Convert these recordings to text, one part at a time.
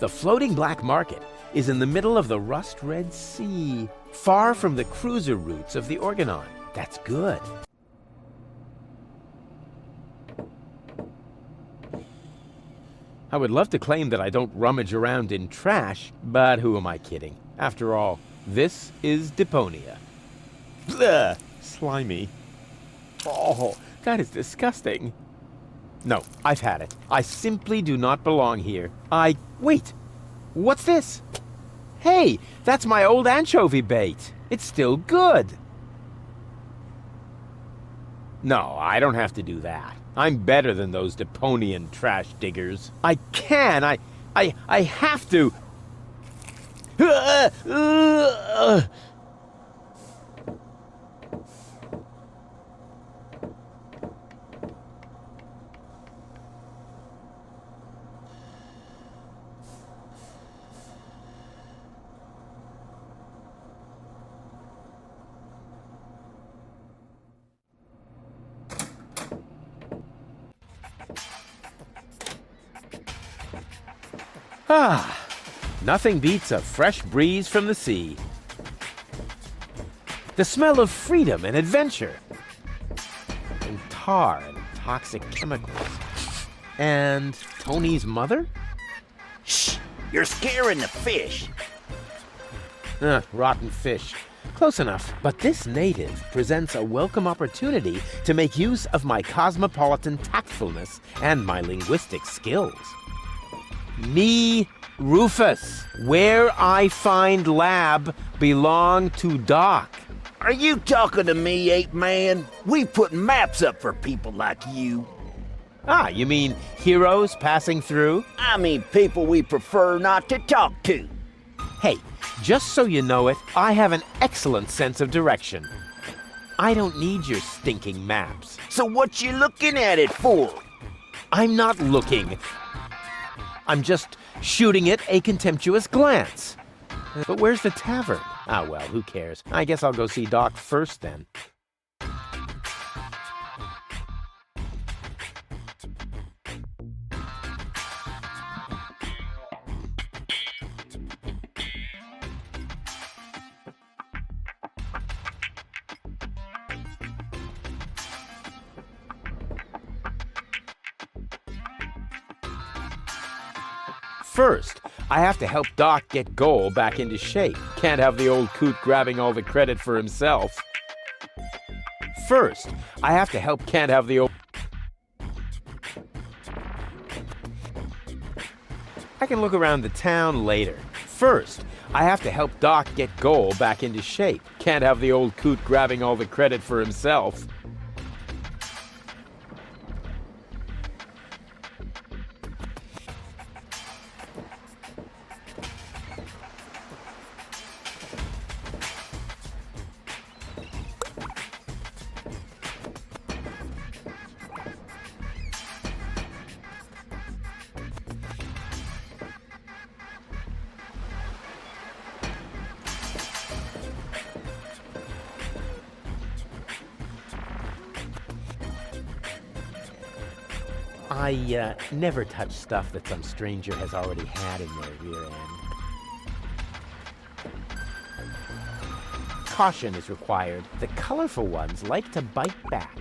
The floating black market is in the middle of the rust-red sea, far from the cruiser routes of the Organon. That's good. I would love to claim that I don't rummage around in trash, but who am I kidding? After all, this is Deponia. Ugh, slimy. Oh, that is disgusting. No, I've had it. I simply do not belong here. Wait! What's this? Hey, that's my old anchovy bait. It's still good. No, I don't have to do that. I'm better than those Deponian trash diggers. I have to. Nothing beats a fresh breeze from the sea. The smell of freedom and adventure. And tar and toxic chemicals. And Tony's mother? Shh! You're scaring the fish. Rotten fish. Close enough. But this native presents a welcome opportunity to make use of my cosmopolitan tactfulness and my linguistic skills. Me, Rufus, where I find lab belong to Doc. Are you talking to me, ape man? We put maps up for people like you. You mean heroes passing through? I mean people we prefer not to talk to. Hey, just so you know it, I have an excellent sense of direction. I don't need your stinking maps. So what you looking at it for? I'm not looking. I'm just shooting it a contemptuous glance. But where's the tavern? Well, who cares? I guess I'll go see Doc first then. First, I have to help Doc get Goal back into shape. Can't have the old coot grabbing all the credit for himself. First, I have to help Can't have the old... I can look around the town later. First, I have to help Doc get Goal back into shape. Can't have the old coot grabbing all the credit for himself. I never touch stuff that some stranger has already had in their rear end. Caution is required. The colorful ones like to bite back.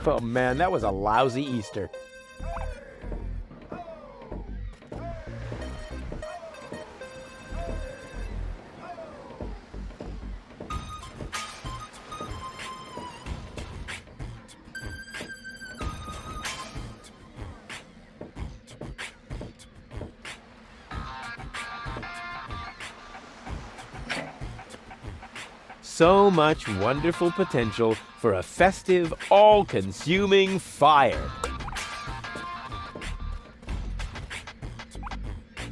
Oh man, that was a lousy Easter. So much wonderful potential for a festive, all-consuming fire.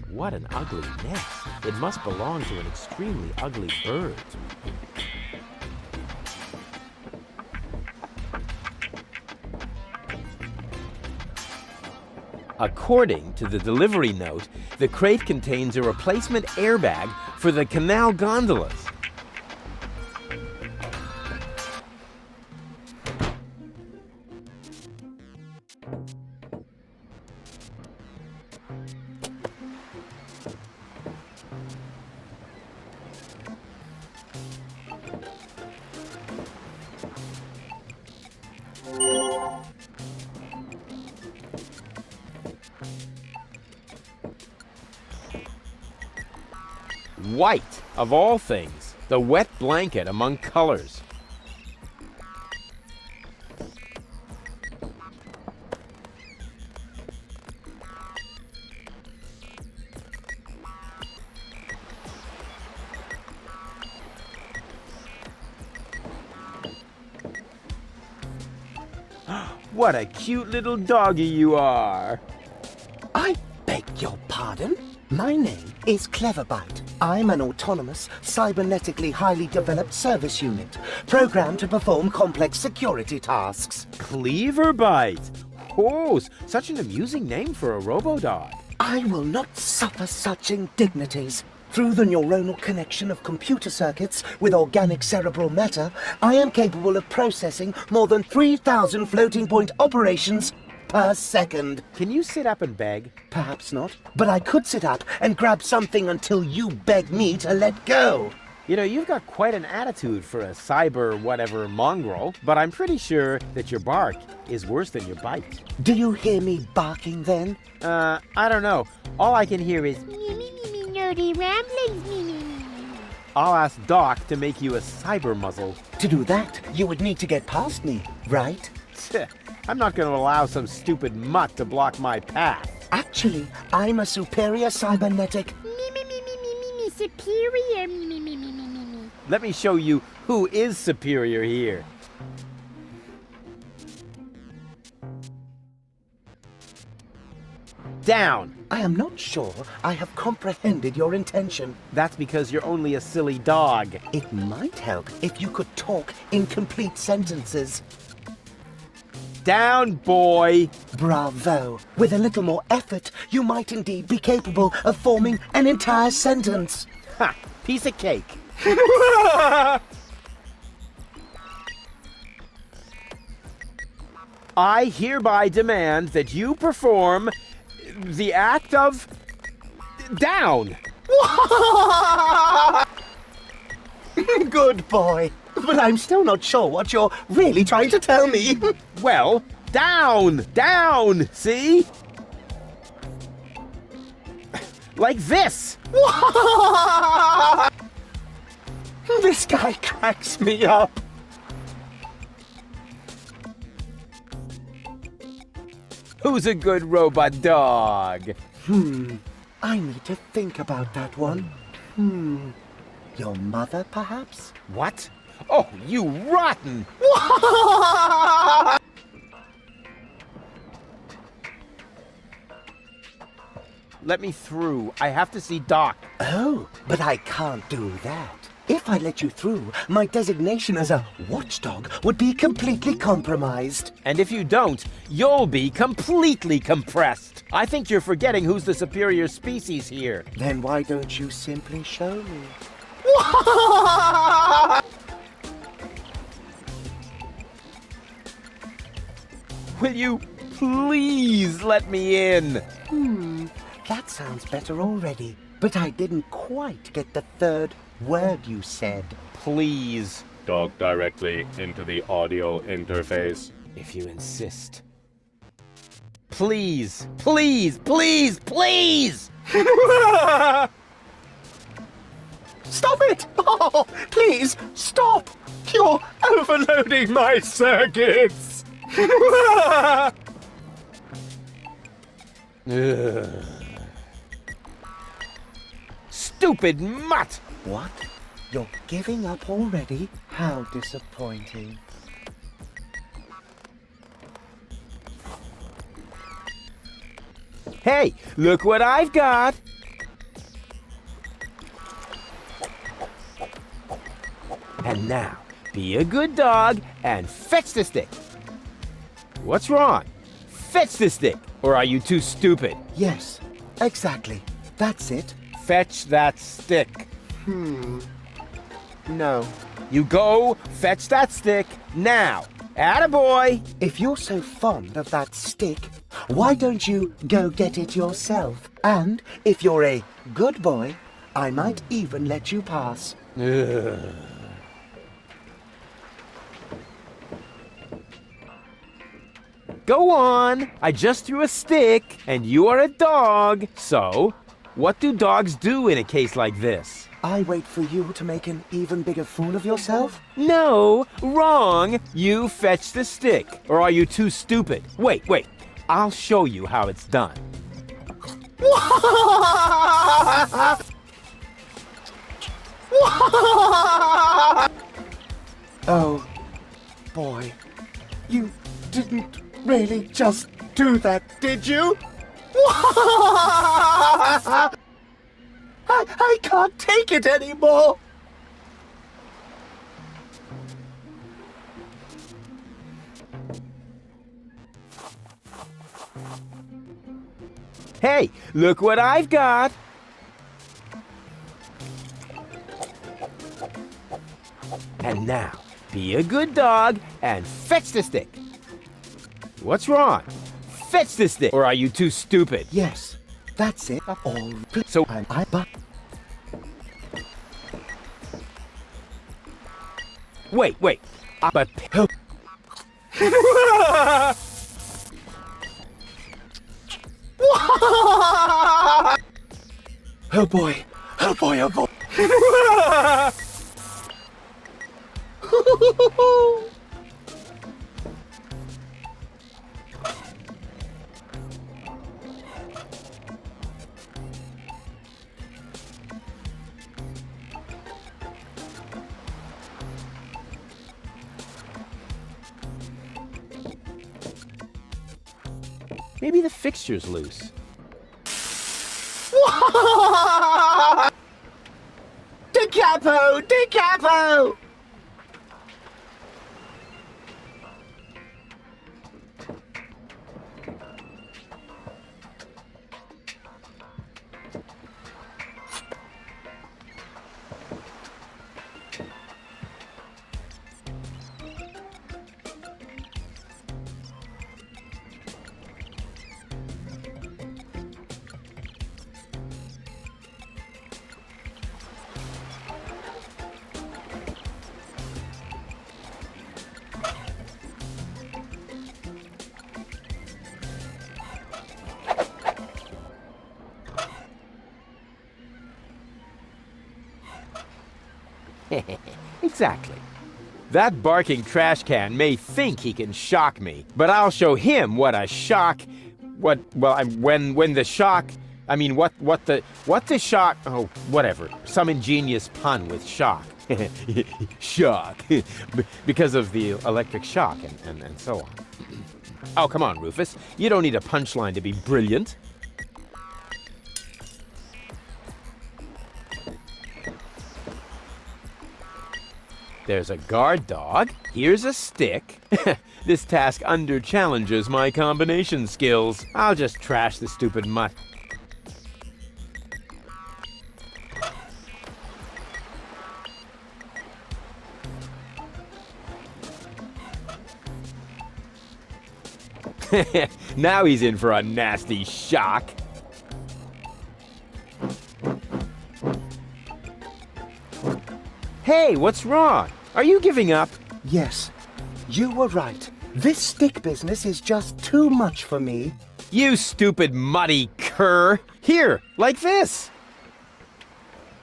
What an ugly nest. It must belong to an extremely ugly bird. According to the delivery note, the crate contains a replacement airbag for the canal gondolas. white, of all things. The wet blanket among colors. What a cute little doggy you are. I beg your pardon? My name is Cleverbite. I'm an autonomous, cybernetically highly developed service unit, programmed to perform complex security tasks. Cleverbite. Oh, such an amusing name for a robo-dog. I will not suffer such indignities. Through the neuronal connection of computer circuits with organic cerebral matter, I am capable of processing more than 3,000 floating point operations per second. Can you sit up and beg? Perhaps not, but I could sit up and grab something until you beg me to let go. You know, you've got quite an attitude for a cyber whatever mongrel, but I'm pretty sure that your bark is worse than your bite. Do you hear me barking then? I don't know. All I can hear is nerdy ramblings, me. I'll ask Doc to make you a cyber muzzle. To do that, you would need to get past me, right? I'm not going to allow some stupid mutt to block my path. Actually, I'm a superior cybernetic. Me, superior, me. Let me show you who is superior here. Down. I am not sure I have comprehended your intention. That's because you're only a silly dog. It might help if you could talk in complete sentences. Down, boy. Bravo. With a little more effort, you might indeed be capable of forming an entire sentence. Ha! Piece of cake. I hereby demand that you perform the act of down. Good boy. But I'm still not sure what you're really trying to tell me. Well, down, down, see? Like this. This guy cracks me up. Who's a good robot dog? I need to think about that one. Your mother, perhaps? What? Oh, you rotten! Let me through. I have to see Doc. Oh, but I can't do that. If I let you through, my designation as a watchdog would be completely compromised. And if you don't, you'll be completely compressed. I think you're forgetting who's the superior species here. Then why don't you simply show me? Will you please let me in? That sounds better already. But I didn't quite get the third word you said. Please, Talk directly into the audio interface. if you insist. Please, please, please, please! Stop it! Oh, please, stop! You're overloading my circuits! Ugh. Stupid mutt! What? You're giving up already? How disappointing. Hey, look what I've got! And now, be a good dog and fetch the stick. What's wrong? Fetch the stick, or are you too stupid? Yes, exactly. That's it. Fetch that stick. No. You go fetch that stick now. Attaboy! If you're so fond of that stick, why don't you go get it yourself? And if you're a good boy, I might even let you pass. Ugh. Go on. I just threw a stick, and you are a dog. So, what do dogs do in a case like this? I wait for you to make an even bigger fool of yourself? No, wrong. You fetch the stick. Or are you too stupid? Wait, wait. I'll show you how it's done. Oh, boy. You didn't really just do that, did you? I can't take it anymore. Hey, look what I've got. And now, be a good dog and fetch the stick. What's wrong? Fetch the stick. Or are you too stupid? Yes, that's it. All. So- but Wait, wait. But... oh boy, oh boy, oh boy. Maybe the fixture's loose. Da capo, da capo. Exactly. That barking trash can may think he can shock me, but I'll show him what a shock... What the shock... I mean, what the shock... Oh, whatever. Some ingenious pun with shock. Shock. Because of the electric shock and so on. Oh, come on, Rufus. You don't need a punchline to be brilliant. There's a guard dog. Here's a stick. This task under-challenges my combination skills. I'll just trash the stupid mutt. Now he's in for a nasty shock. Hey, what's wrong? Are you giving up? Yes, you were right. This stick business is just too much for me. You stupid muddy cur. Here, like this.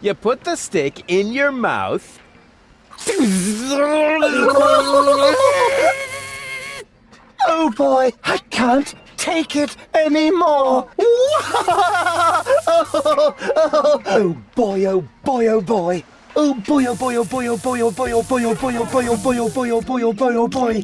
You put the stick in your mouth. Oh boy, I can't take it anymore. Oh boy, oh boy, oh boy. Oh boy, oh boy, oh boy, oh boy, oh boy, oh boy, oh boy, oh boy, oh boy, oh boy, oh boy, oh boy, oh boy.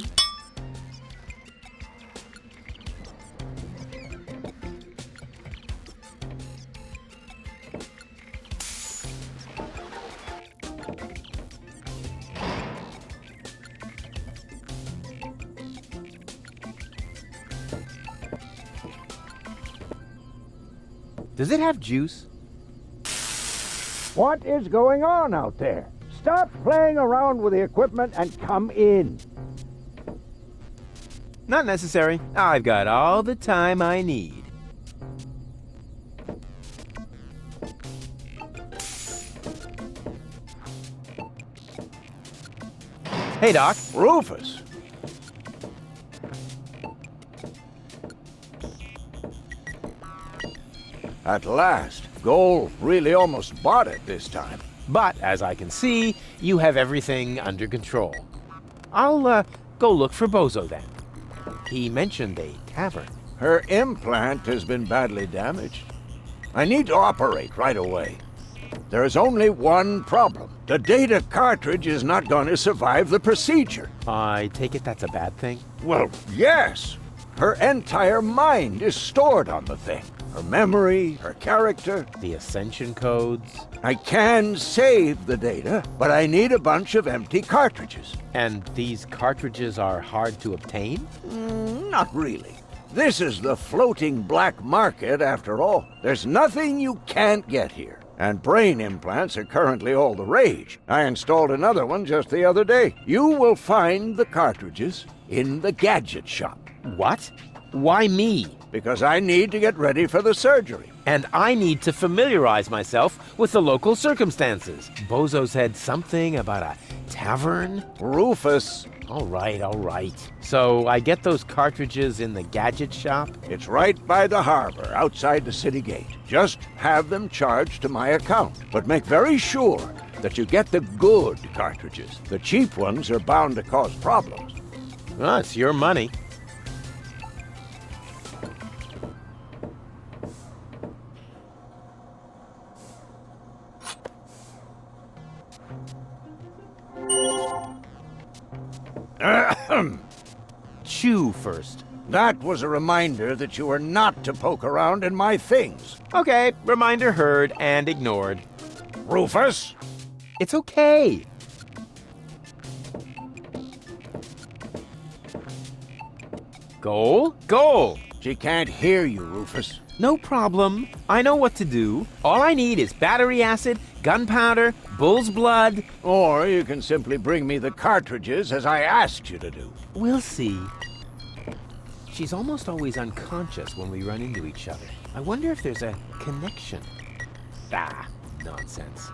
Does it have juice? What is going on out there? Stop playing around with the equipment and come in. Not necessary. I've got all the time I need. Hey, Doc. Rufus. At last. Goal really almost bought it this time. But as I can see, you have everything under control. I'll go look for Bozo then. He mentioned a tavern. Her implant has been badly damaged. I need to operate right away. There is only one problem. The data cartridge is not going to survive the procedure. I take it that's a bad thing? Well, yes. Her entire mind is stored on the thing. Her memory, her character. The Ascension codes? I can save the data, but I need a bunch of empty cartridges. And these cartridges are hard to obtain? Not really. This is the floating black market, after all. There's nothing you can't get here. And brain implants are currently all the rage. I installed another one just the other day. You will find the cartridges in the gadget shop. What? Why me? Because I need to get ready for the surgery. And I need to familiarize myself with the local circumstances. Bozo said something about a tavern? Rufus, All right. So I get those cartridges in the gadget shop? it's right by the harbor, outside the city gate. Just have them charged to my account. But make very sure that you get the good cartridges. The cheap ones are bound to cause problems. Well, it's your money. Chew first. That was a reminder that you are not to poke around in my things. Okay, reminder heard and ignored. Rufus? It's okay. Goal. She can't hear you, Rufus. No problem. I know what to do. All I need is battery acid, gunpowder, bull's blood. Or you can simply bring me the cartridges as I asked you to do. We'll see. She's almost always unconscious when we run into each other. I wonder if there's a connection. Nonsense.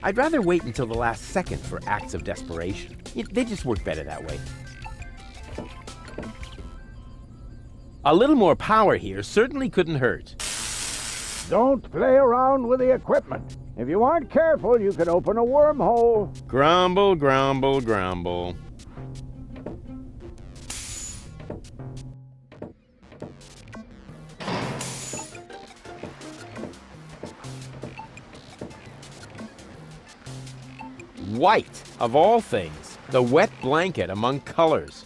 I'd rather wait until the last second for acts of desperation. They just work better that way. A little more power here certainly couldn't hurt. Don't play around with the equipment. If you aren't careful, you could open a wormhole. Grumble, grumble, grumble. White, of all things. The wet blanket among colors.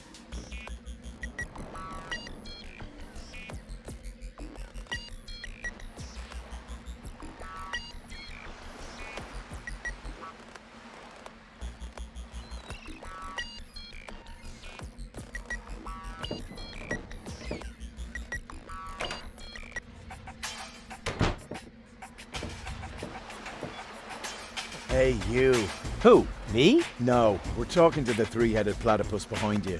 Hey, you. Who? Me? No, we're talking to the three-headed platypus behind you.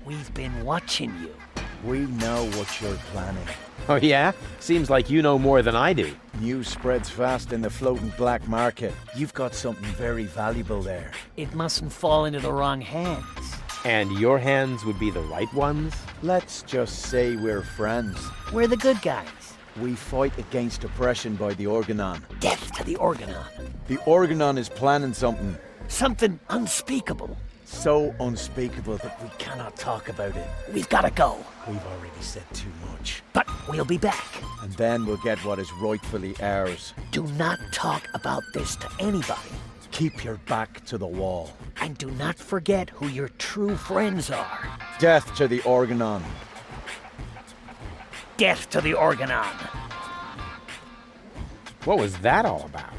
We've been watching you. We know what you're planning. Oh yeah? Seems like you know more than I do. News spreads fast in the floating black market. You've got something very valuable there. It mustn't fall into the wrong hands. And your hands would be the right ones? Let's just say we're friends. We're the good guys. We fight against oppression by the Organon. Death to the Organon. The Organon is planning something. Something unspeakable. so unspeakable that we cannot talk about it. We've gotta go, We've already said too much. but we'll be back. And then we'll get what is rightfully ours. Do not talk about this to anybody. Keep your back to the wall. And do not forget who your true friends are. Death to the Organon. Death to the Organon. What was that all about?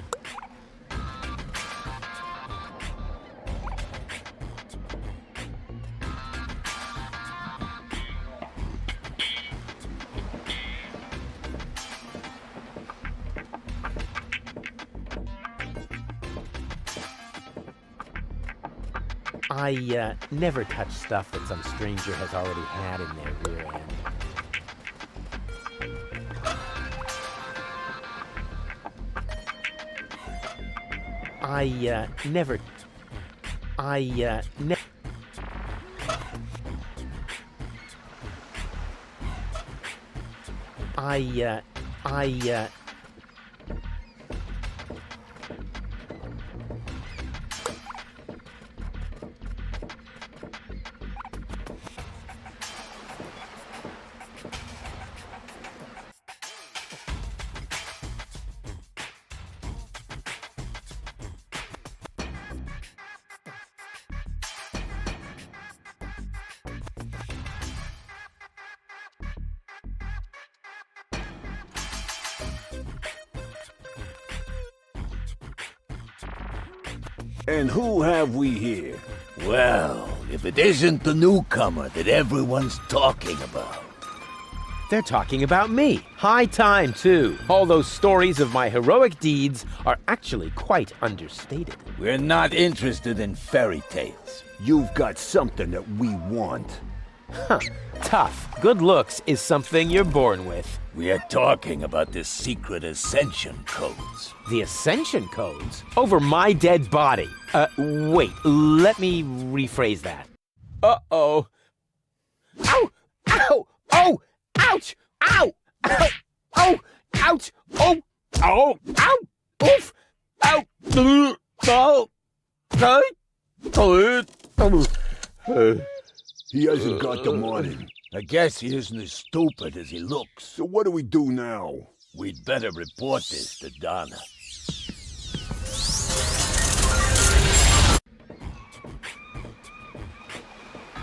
I never touch stuff that some stranger has already had in their rear end. I never. I ne. I. And who have we here? Well, if it isn't the newcomer that everyone's talking about. They're talking about me. High time, too. All those stories of my heroic deeds are actually quite understated. We're not interested in fairy tales. You've got something that we want. Huh. Tough. Good looks is something you're born with. We are talking about the secret ascension codes. The Ascension codes? Over my dead body. Wait. Let me rephrase that. Uh-oh. Ow! Ow! Oh! Ouch! Ow! Ow! Oh! Ouch! Oh! Oh! Ow! Oof! Ow! Oh! He hasn't got the money. I guess he isn't as stupid as he looks. So what do we do now? We'd better report this to Donna.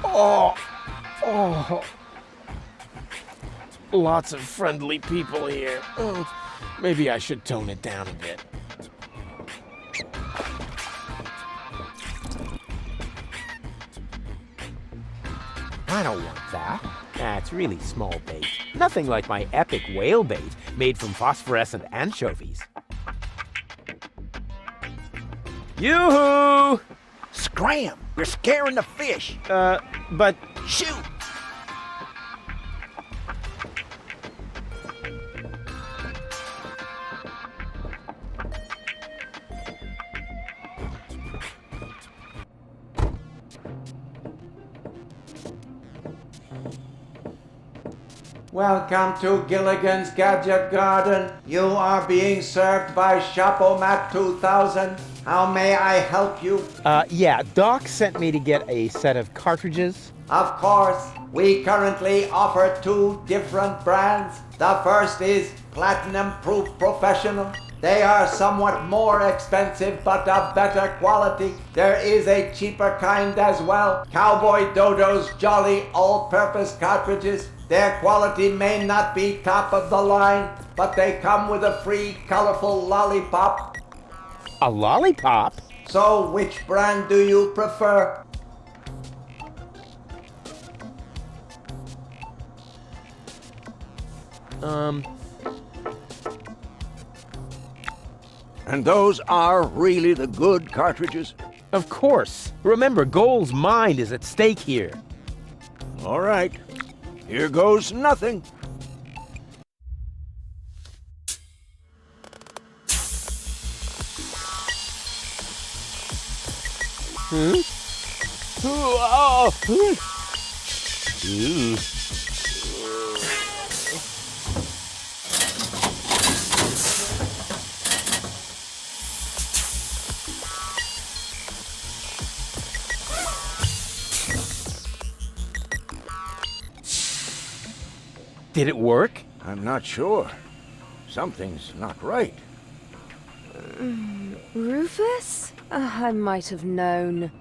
Oh! Oh! Lots of friendly people here. Oh, maybe I should tone it down a bit. I don't want that. That's really small bait. Nothing like my epic whale bait made from phosphorescent anchovies. Yoo-hoo! Scram! You're scaring the fish! But Shoot! Welcome to Gilligan's Gadget Garden. You are being served by Shopomat 2000. How may I help you? yeah, Doc sent me to get a set of cartridges. Of course, we currently offer 2 different brands. The first is Platinum Proof Professional. They are somewhat more expensive but of better quality. There is a cheaper kind as well. Cowboy Dodo's Jolly All-Purpose Cartridges. Their quality may not be top of the line, but they come with a free colorful lollipop. A lollipop? So which brand do you prefer? And those are really the good cartridges? Of course. Remember, Goal's mind is at stake here. All right. Here goes nothing. Did it work? I'm not sure. Something's not right. Rufus? I might have known.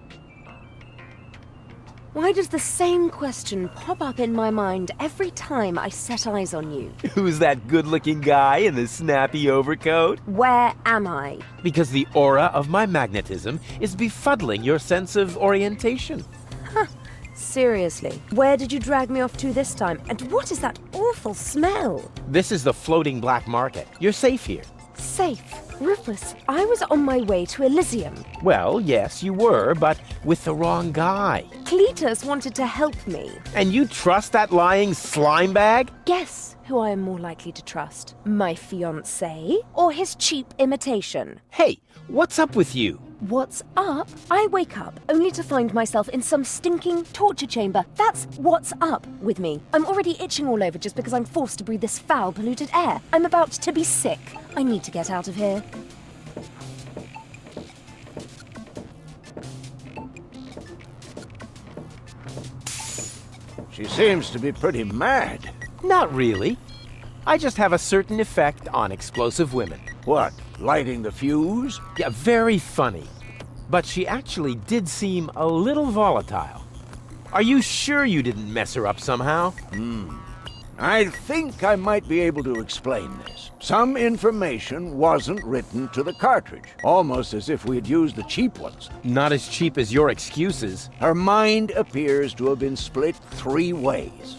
Why does the same question pop up in my mind every time I set eyes on you? Who's that good-looking guy in the snappy overcoat? Where am I? Because the aura of my magnetism is befuddling your sense of orientation. Seriously, where did you drag me off to this time? And what is that awful smell? This is the floating black market. You're safe here. Safe. Rufus, I was on my way to Elysium. Well, yes, you were, but with the wrong guy. Cletus wanted to help me. And you trust that lying slime bag? Guess who I am more likely to trust? My fiancé or his cheap imitation? Hey, what's up with you? What's up? I wake up only to find myself in some stinking torture chamber. That's what's up with me. I'm already itching all over just because I'm forced to breathe this foul, polluted air. I'm about to be sick. I need to get out of here. She seems to be pretty mad. Not really. I just have a certain effect on explosive women. What, lighting the fuse? Yeah, very funny. But she actually did seem a little volatile. Are you sure you didn't mess her up somehow? I think I might be able to explain this. Some information wasn't written to the cartridge, almost as if we had used the cheap ones. Not as cheap as your excuses. Her mind appears to have been split 3 ways.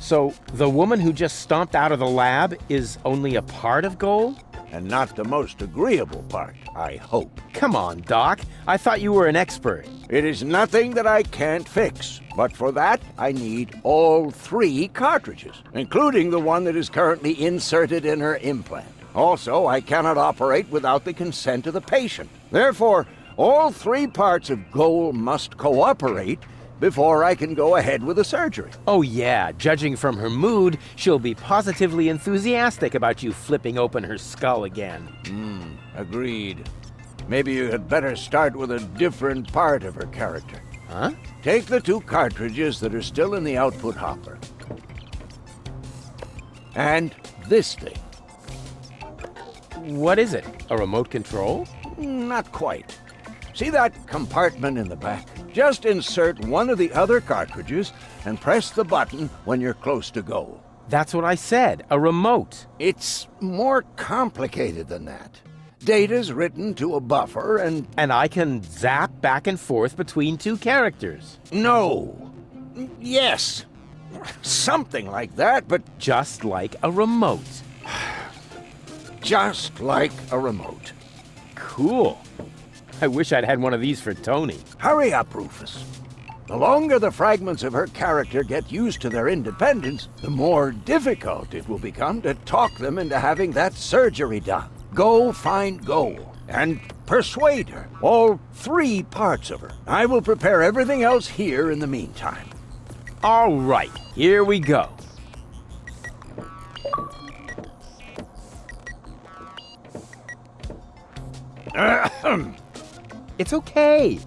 So, the woman who just stomped out of the lab is only a part of Goal? And not the most agreeable part, I hope. Come on, Doc. I thought you were an expert. It is nothing that I can't fix, but for that, I need all 3 cartridges, including the one that is currently inserted in her implant. Also, I cannot operate without the consent of the patient. Therefore, all 3 parts of Goal must cooperate before I can go ahead with the surgery. Oh yeah, judging from her mood, she'll be positively enthusiastic about you flipping open her skull again. Agreed. Maybe you had better start with a different part of her character. Huh? Take the 2 cartridges that are still in the output hopper. And this thing. What is it? A remote control? Not quite. See that compartment in the back? Just insert one of the other cartridges and press the button when you're close to Goal. That's what I said, a remote. It's more complicated than that. Data's written to a buffer and... And I can zap back and forth between 2 characters. No. Yes. Something like that, but Just like a remote. just like a remote. Cool. I wish I'd had one of these for Tony. Hurry up, Rufus. The longer the fragments of her character get used to their independence, the more difficult it will become to talk them into having that surgery done. Go find Goal and persuade her. All 3 parts of her. I will prepare everything else here in the meantime. All right, here we go. It's okay.